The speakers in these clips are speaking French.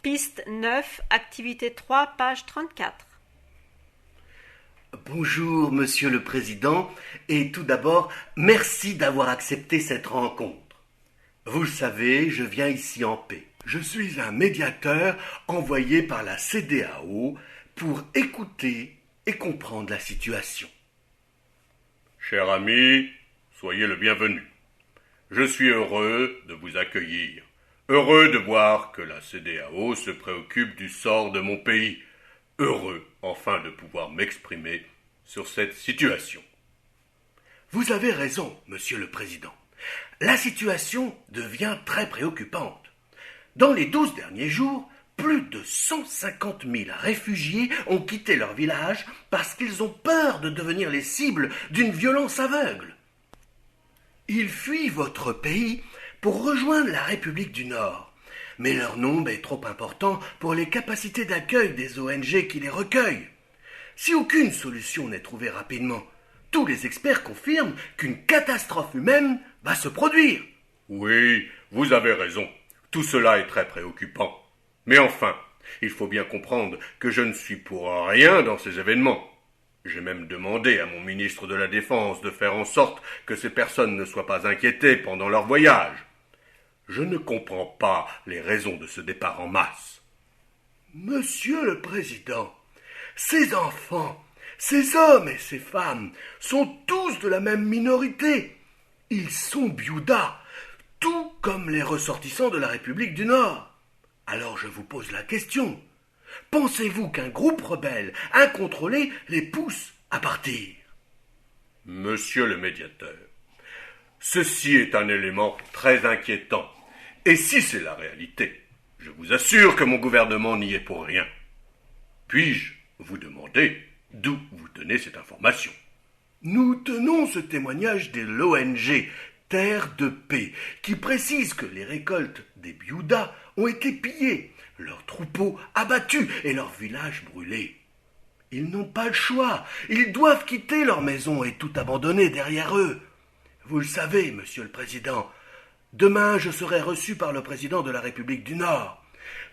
Piste 9, activité 3, page 34. Bonjour, Monsieur le Président, et tout d'abord, merci d'avoir accepté cette rencontre. Vous le savez, je viens ici en paix. Je suis un médiateur envoyé par la CEDEAO pour écouter et comprendre la situation. Cher ami, soyez le bienvenu. Je suis heureux de vous accueillir, heureux de voir que la CEDEAO se préoccupe du sort de mon pays, heureux enfin de pouvoir m'exprimer sur cette situation. Vous avez raison, Monsieur le Président. La situation devient très préoccupante. Dans les 12 derniers jours, plus de 150 000 réfugiés ont quitté leur village parce qu'ils ont peur de devenir les cibles d'une violence aveugle. Ils fuient votre pays pour rejoindre la République du Nord, mais leur nombre est trop important pour les capacités d'accueil des ONG qui les recueillent. Si aucune solution n'est trouvée rapidement, tous les experts confirment qu'une catastrophe humaine va se produire. Oui, vous avez raison. Tout cela est très préoccupant. Mais enfin, il faut bien comprendre que je ne suis pour rien dans ces événements. J'ai même demandé à mon ministre de la Défense de faire en sorte que ces personnes ne soient pas inquiétées pendant leur voyage. Je ne comprends pas les raisons de ce départ en masse. Monsieur le Président, ces enfants, ces hommes et ces femmes sont tous de la même minorité. Ils sont Biouda, tout comme les ressortissants de la République du Nord. Alors je vous pose la question. Pensez-vous qu'un groupe rebelle incontrôlé les pousse à partir? Monsieur le médiateur, ceci est un élément très inquiétant. Et si c'est la réalité, je vous assure que mon gouvernement n'y est pour rien. Puis-je vous demander d'où vous tenez cette information? Nous tenons ce témoignage de l'ONG Terre de Paix, qui précise que les récoltes des Biouda ont été pillées, leurs troupeaux abattus et leurs villages brûlés. Ils n'ont pas le choix, ils doivent quitter leur maison et tout abandonner derrière eux. Vous le savez, Monsieur le Président, demain je serai reçu par le Président de la République du Nord.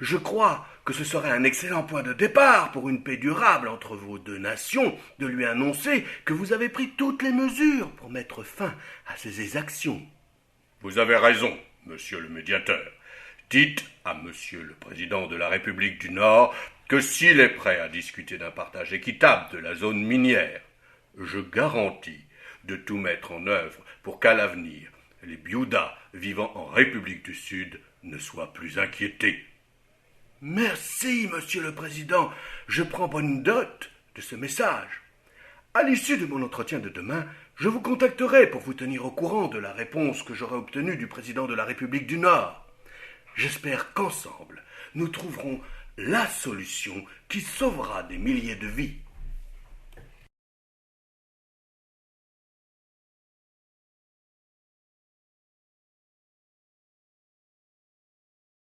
Je crois que ce serait un excellent point de départ pour une paix durable entre vos deux nations de lui annoncer que vous avez pris toutes les mesures pour mettre fin à ces exactions. Vous avez raison, monsieur le médiateur. Dites à monsieur le président de la République du Nord que s'il est prêt à discuter d'un partage équitable de la zone minière, je garantis de tout mettre en œuvre pour qu'à l'avenir, les Biouda vivant en République du Sud ne soient plus inquiétés. Merci, Monsieur le Président. Je prends bonne note de ce message. À l'issue de mon entretien de demain, je vous contacterai pour vous tenir au courant de la réponse que j'aurai obtenue du Président de la République du Nord. J'espère qu'ensemble, nous trouverons la solution qui sauvera des milliers de vies.